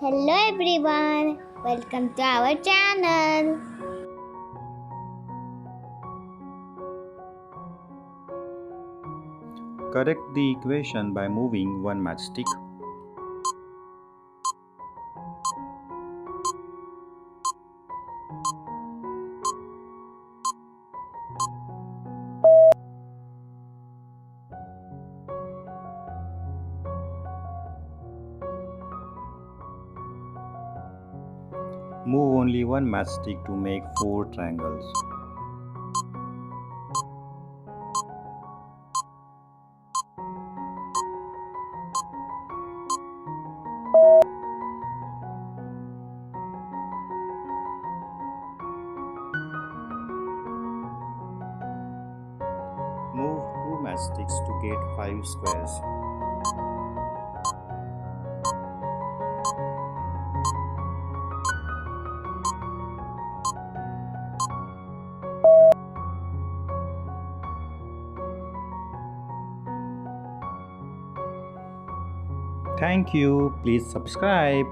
Hello everyone, welcome to our channel. Correct the equation by moving one matchstick. Move only one matchstick to make 4 triangles. Move 2 matchsticks to get 5 squares. Thank you. Please subscribe.